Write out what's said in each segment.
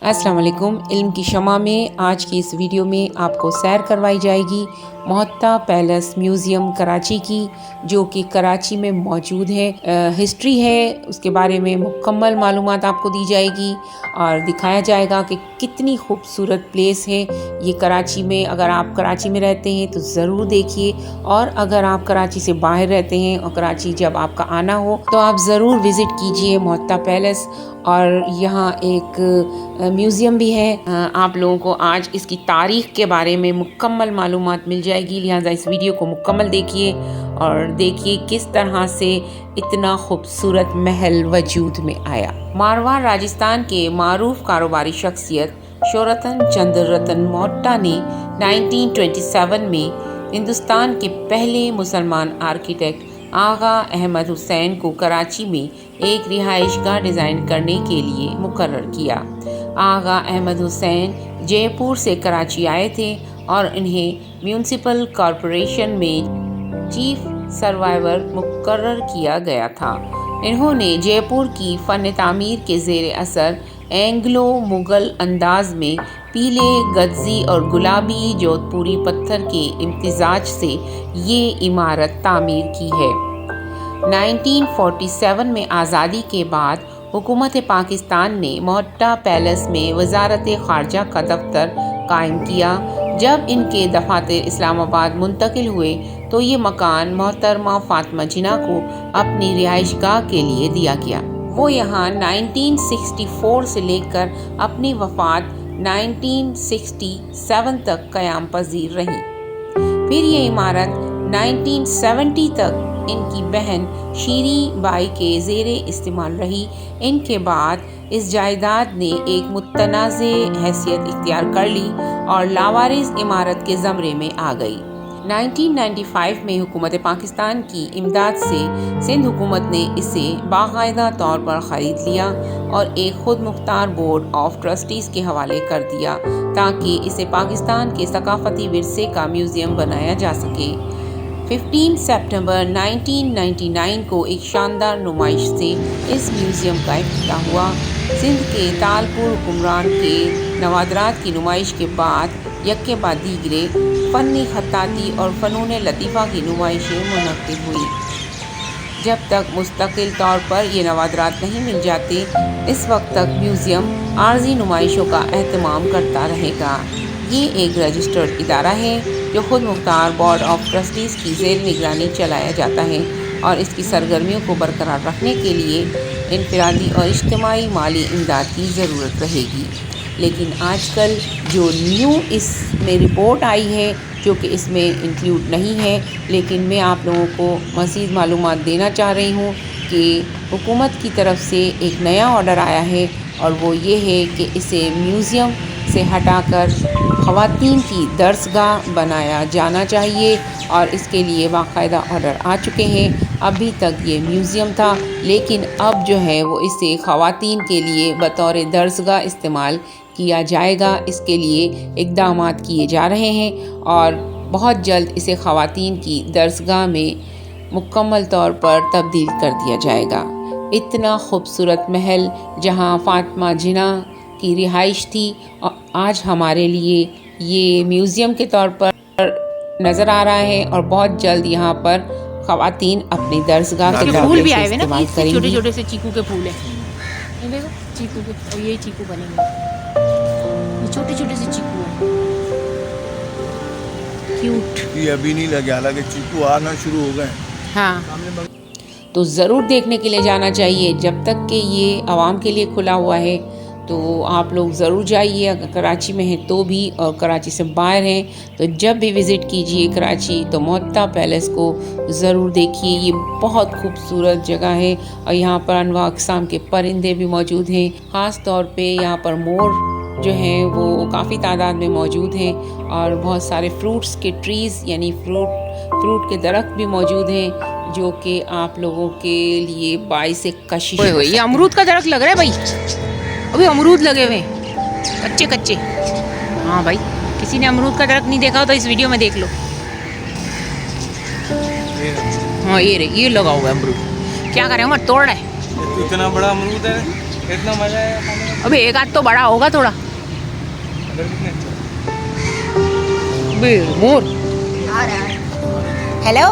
अस्सलाम वालेकुम। इल्म की शमा में आज की इस वीडियो में आपको सैर करवाई जाएगी मोहत्ता पैलेस म्यूज़ियम कराची की, जो कि कराची में मौजूद है। हिस्ट्री है, उसके बारे में मुकम्मल मालूमात आपको दी जाएगी और दिखाया जाएगा कि कितनी खूबसूरत प्लेस है ये कराची में। अगर आप कराची में रहते हैं तो ज़रूर देखिए, और अगर आप कराची से बाहर रहते हैं और कराची जब आपका आना हो तो आप ज़रूर विज़िट कीजिए मोहत्ता पैलेस। और यहाँ एक म्यूज़ियम भी है। आप लोगों को आज इसकी तारीख़ के बारे में मुकम्मल मालूमात मिल जाएगी, लिहाजा इस वीडियो को मुकम्मल देखिए और देखिए किस तरह से इतना खूबसूरत महल वजूद में आया। मारवाड़ राजस्थान के मारूफ कारोबारी शख्सियत शोरतन चंद्र रतन मोहट्टा ने 1927 में हिंदुस्तान के पहले मुसलमान आर्किटेक्ट आगा अहमद हुसैन को कराची में एक रिहाइशगाह डिज़ाइन करने के लिए मुकर्रर किया। आगा अहमद हुसैन जयपुर से कराची आए थे और इन्हें म्यूनिसिपल कॉरपोरेशन में चीफ सर्वाइवर मुकर्रर किया गया था। इन्होंने जयपुर की फ़न तामीर के ज़ेर असर एंग्लो मुग़ल अंदाज में पीले गद्जी और गुलाबी जोधपुरी पत्थर के इम्तिजाज से ये इमारत तामीर की है। 1947 में आज़ादी के बाद हुकूमत पाकिस्तान ने मोहट्टा पैलेस में वजारत ख़ारजा का दफ्तर कायम किया। जब इनके दफातर इस्लामाबाद मुंतकिल हुए तो ये मकान मोहतरमा फ़ातिमा जिन्ना को अपनी रिहाइशगाह के लिए दिया गया। वो यहाँ 1964 से लेकर अपनी वफ़ात 1967 तक क़याम पजीर रही। फिर ये इमारत 1970 तक इनकी बहन शीरी बाई के ज़ेरे इस्तेमाल रही। इनके बाद इस जायदाद ने एक मुतनाज़े हैसियत इख्तियार कर ली और लावारिस इमारत के ज़मरे में आ गई। 1995 में हुकूमत पाकिस्तान की इमदाद से सिंध हुकूमत ने इसे बाकायदा तौर पर ख़रीद लिया और एक खुद मुख्तार बोर्ड ऑफ ट्रस्टीज़ के हवाले कर दिया ताकि इसे पाकिस्तान के सकाफ़ती विरसे का म्यूज़ियम बनाया जा सके। 15 सितंबर 1999 को एक शानदार नुमाइश से इस म्यूज़ियम का इफ्तिताह हुआ। सिंध के तालपुर हुक्मरान के नवादरात की नुमाइश के बाद यक्के बाद दीगरे फ़नी खत्ताती और फ़नून लतीफ़ा की नुमाइशें मुनक़्क़िद हुई। जब तक मुस्तकिल तौर पर ये नवादरात नहीं मिल जाते, इस वक्त तक म्यूज़ियम आर्जी नुमाइशों का एहतमाम करता रहेगा। ये एक रजिस्टर्ड इदारा है जो खुद मुख्तार बोर्ड ऑफ ट्रस्टीज़ की ज़ेर निगरानी चलाया जाता है और इसकी सरगर्मियों को बरकरार रखने के लिए इनफरादी और इज्तिमाई माली इमदाद की ज़रूरत रहेगी। लेकिन आजकल जो न्यू इसमें रिपोर्ट आई है, जो कि इसमें इंक्लूड नहीं है, लेकिन मैं आप लोगों को मज़ीद मालूमात देना चाह रही हूँ कि हुकूमत की तरफ से एक नया ऑर्डर आया है और वो ये है कि इसे म्यूज़ियम से हटाकर ख़वातीन की दर्सगाह बनाया जाना चाहिए और इसके लिए बाकायदा ऑर्डर आ चुके हैं। अभी तक ये म्यूज़ियम था, लेकिन अब जो है वो इसे ख़वातीन के लिए बतौर दर्सगाह इस्तेमाल किया जाएगा। इसके लिए इक़दामात किए जा रहे हैं और बहुत जल्द इसे ख़वातीन की दर्सगाह में मुकम्मल तौर पर तब्दील कर दिया जाएगा। इतना खूबसूरत महल जहां फ़ातिमा जिन्ना की रिहाइश थी और आज हमारे लिए ये म्यूज़ियम के तौर पर नज़र आ रहा है और बहुत जल्द यहाँ पर ख़वातीन अपनी दर्सगाह के फूल भी आए हुए ना, करेंगी। छोटे छोटे से चीकू के फूल है। ये देखो चीकू के, और ये चीकू बनेंगे, ये छोटे छोटे से चीकू है, क्यूट। ये अभी नहीं लगे, हालांकि चीकू आना शुरू हो गए। हाँ, तो ज़रूर देखने के लिए जाना चाहिए। जब तक कि ये आवाम के लिए खुला हुआ है तो आप लोग ज़रूर जाइए, अगर कराची में हैं तो भी, और कराची से बाहर हैं तो जब भी विज़िट कीजिए कराची तो मोहत्ता पैलेस को ज़रूर देखिए। ये बहुत खूबसूरत जगह है और यहाँ पर अनवा अक़साम के परिंदे भी मौजूद हैं। ख़ास तौर पे यहाँ पर मोर जो हैं वो काफ़ी तादाद में मौजूद हैं और बहुत सारे फ्रूट्स के ट्रीज़ यानी फ्रूट के दरख्त भी मौजूद हैं जो कि आप लोगों के लिए बाइस कशिश। ये अमरूद का दरख्त लग रहा है भाई, अभी अमरूद लगे हुए कच्चे कच्चे। हाँ भाई, किसी ने अमरूद का दरख्त नहीं देखा हो तो इस वीडियो में देख लो। हाँ ये लगा हुआ है अमरूद। क्या करें उमर, तोड़ रहा है। इतना बड़ा अमरूद है, इतना मजा है खाने में। अबे एक आध तो बड़ा होगा थोड़ा। बे मोर। हेलो,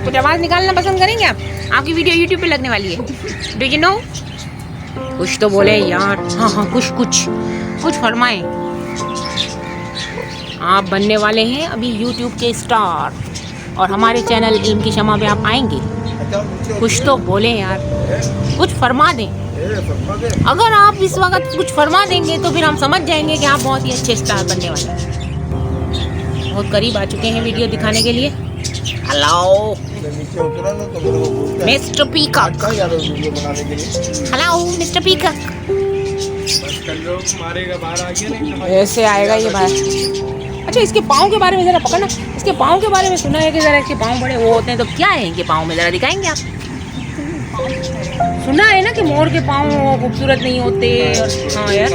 कुछ आवाज़ निकालना पसंद करेंगे आप? आपकी वीडियो यूट्यूब पे लगने वाली है। Do you know? कुछ तो बोले यार। हाँ हाँ, कुछ फरमाएं। आप बनने वाले हैं अभी यूट्यूब के स्टार, और हमारे चैनल इल्म की शमा पे आप आएंगे। कुछ तो बोले यार, कुछ फरमा दें। अगर आप इस वक्त कुछ फरमा देंगे तो फिर हम समझ जाएंगे कि आप बहुत ही अच्छे स्टार बनने वाले हैं। बहुत करीब आ चुके हैं वीडियो दिखाने के लिए। Hello mister peacock. Hello mister peacock. ऐसे आएगा ये बाहर। अच्छा, इसके पाँव के बारे में ज़रा पकड़ना। इसके पाँव के बारे में सुना है कि ज़रा इसके पाँव बड़े वो होते हैं, तो क्या है इनके पाँव में, ज़रा दिखाएंगे आप? सुना है ना कि मोर के पाँव खूबसूरत नहीं होते। और हाँ यार,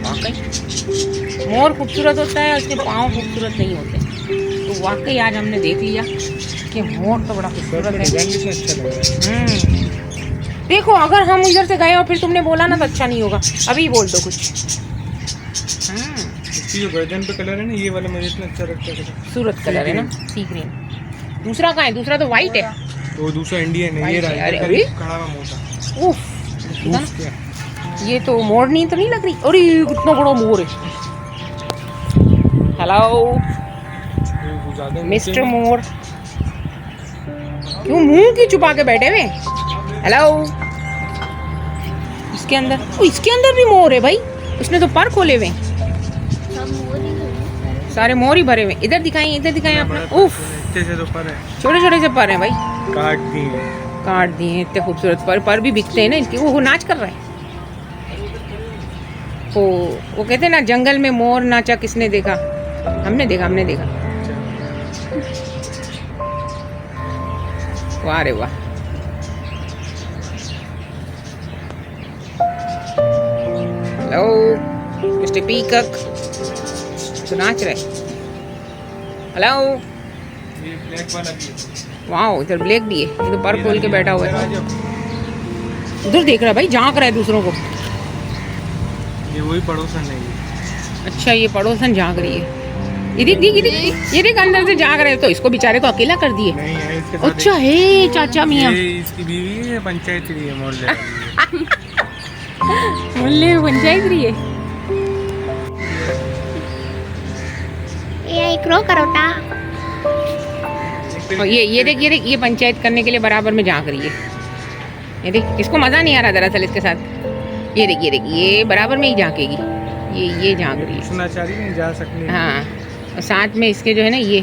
वाकई मोर खूबसूरत होता है, उसके पाँव खूबसूरत नहीं होते। तो वाकई आज हमने देख लिया कि मोर तो बड़ा खूबसूरत है। देखो, अगर हम इधर से गए और फिर तुमने बोला ना तो अच्छा नहीं होगा। अभी बोल दो कुछ। इसकी जो गर्दन पे कलर है ना, ये वाला मुझे इतना अच्छा लगता है। खूबसूरत कलर है ना, सी ग्रीन। दूसरा कहाँ है? दूसरा तो वाइट है। तो दूसरा इंडियन है। ये अरे खड़ा हुआ मोटा। उफ, ये तो मोरनी तो नहीं लग रही। अरे कितना बड़ा मोर है। हेलो मिस्टर मोर, क्यों मुंह की छुपा के बैठे हुए? हेलो, इसके अंदर भी मोर है भाई। उसने तो पर खोले हुए, सारे मोर ही भरे हुए। इधर दिखाएं आपने। उफ, छोटे छोटे से पर हैं भाई। काट दिए इतने खूबसूरत पर भी बिकते हैं ना इनके। वो नाच कर रहा है। वो कहते हैं ना, जंगल में मोर नाचा किसने देखा? हमने देखा। वाह रे वाह। हेलो मिस्टर पीकॉक, तो नाच रहे। हेलो, ये ब्लैक वाला भी है। वाह, इधर ब्लैक भी है। ये तो पर खोल के बैठा हुआ है। उधर देख रहा है भाई, झांक रहा है दूसरों को। ये वही पड़ोसन है। अच्छा, ये पड़ोसन झांक रही है। ये देख अंदर से झांक रहे। तो इसको बेचारे को अकेला कर दिए। नहीं है इसके साथ। अच्छा है चाचा मियाँ। ये इसकी बीवी है, पंचायत रही है मोहल्ले। मोहल्ले में पंचायत रही है। और ये देख ये पंचायत करने के लिए बराबर में झांक रही है। ये देख, इसको मजा नहीं आ रहा दरअसल इसके साथ। ये देख ये बराबर में ही झांकेगी। ये झांक रही है। सुना चाह रही नहीं जा सकती। हाँ, और साथ में इसके जो है ना, ये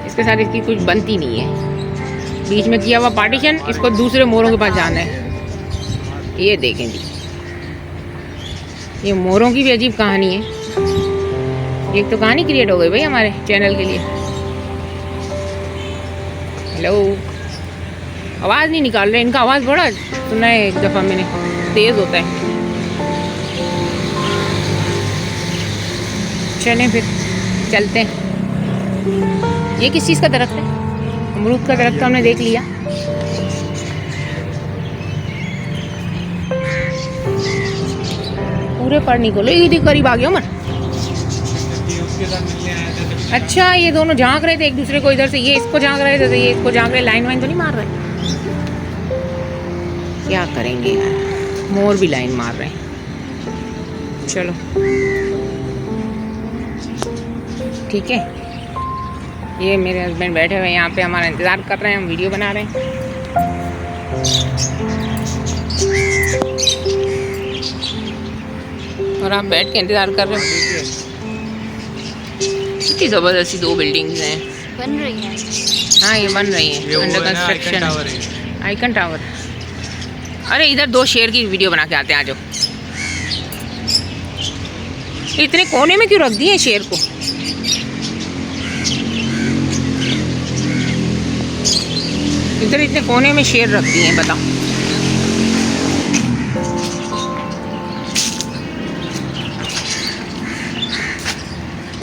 इसके साथ इसकी कुछ बनती नहीं है। बीच में किया हुआ पार्टीशन, इसको दूसरे मोरों के पास जाना है। ये देखें जी, ये मोरों की भी अजीब कहानी है। एक तो कहानी क्रिएट हो गई भाई हमारे चैनल के लिए। हेलो, आवाज़ नहीं निकाल रहे। इनका आवाज़ बड़ा सुना है एक दफ़ा मैंने, तेज़ होता है। चलें फिर, चलते हैं। ये किस चीज़ का दरख्त है? अमरूद का दरख्त तो हमने देख लिया। पूरे पर नहीं खोलो। ये करीब आ गया उमर। अच्छा, ये दोनों झांक रहे थे एक दूसरे को। इधर से ये इसको झांक रहे थे, तो ये इसको झांक रहे। लाइन वाइन तो नहीं मार रहे? क्या करेंगे यार, मोर भी लाइन मार रहे हैं। चलो ठीक है। ये मेरे हस्बैंड बैठे हुए यहाँ पे हमारा इंतज़ार कर रहे हैं। हम वीडियो बना रहे हैं। और आप बैठ के इंतज़ार कर रहे हैं। कितनी ज़बरदस्ती दो बिल्डिंग्स हैं, बन रही है। हाँ ये बन रही हैं, अंडर कंस्ट्रक्शन। Icon tower. अरे इधर दो शेर की वीडियो बना के आते हैं, आ जाओ। इतने कोने में क्यों रख दिए शेर को? इधर इतने कोने में शेर रख दिए हैं, बताओ।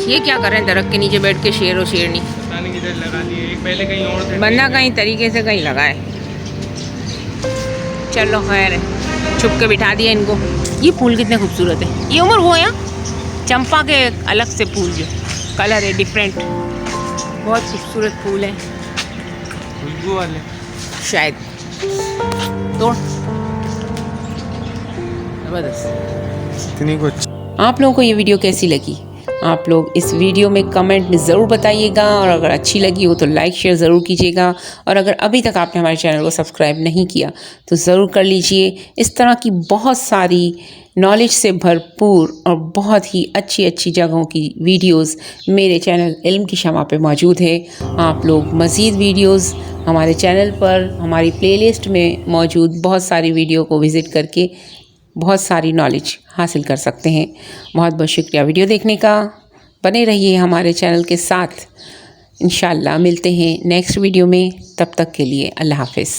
ये क्या कर रहे हैं दरख्त के नीचे बैठ के शेर और शेरनी? पता नहीं किधर लगा दिए। एक पहले कहीं और थे। बंदा कहीं तरीके से कहीं लगा है। चलो खैर, छुप के बिठा दिया इनको। ये फूल कितने खूबसूरत है। ये उम्र वो है चंपा के अलग से फूल जो कलर है डिफरेंट, बहुत खूबसूरत फूल है खुशबू वाले शायद। तोड़ जबरदस्त। इतनी कुछ। आप लोगों को ये वीडियो कैसी लगी? आप लोग इस वीडियो में कमेंट में ज़रूर बताइएगा, और अगर अच्छी लगी हो तो लाइक शेयर ज़रूर कीजिएगा, और अगर अभी तक आपने हमारे चैनल को सब्सक्राइब नहीं किया तो ज़रूर कर लीजिए। इस तरह की बहुत सारी नॉलेज से भरपूर और बहुत ही अच्छी अच्छी जगहों की वीडियोस मेरे चैनल इल्म की शमा पे मौजूद है। आप लोग मज़ीद वीडियोस हमारे चैनल पर हमारी प्लेलिस्ट में मौजूद बहुत सारी वीडियो को विज़िट करके बहुत सारी नॉलेज हासिल कर सकते हैं। बहुत बहुत शुक्रिया वीडियो देखने का। बने रहिए हमारे चैनल के साथ। इंशाल्लाह मिलते हैं नेक्स्ट वीडियो में। तब तक के लिए अल्लाह हाफ़िज़।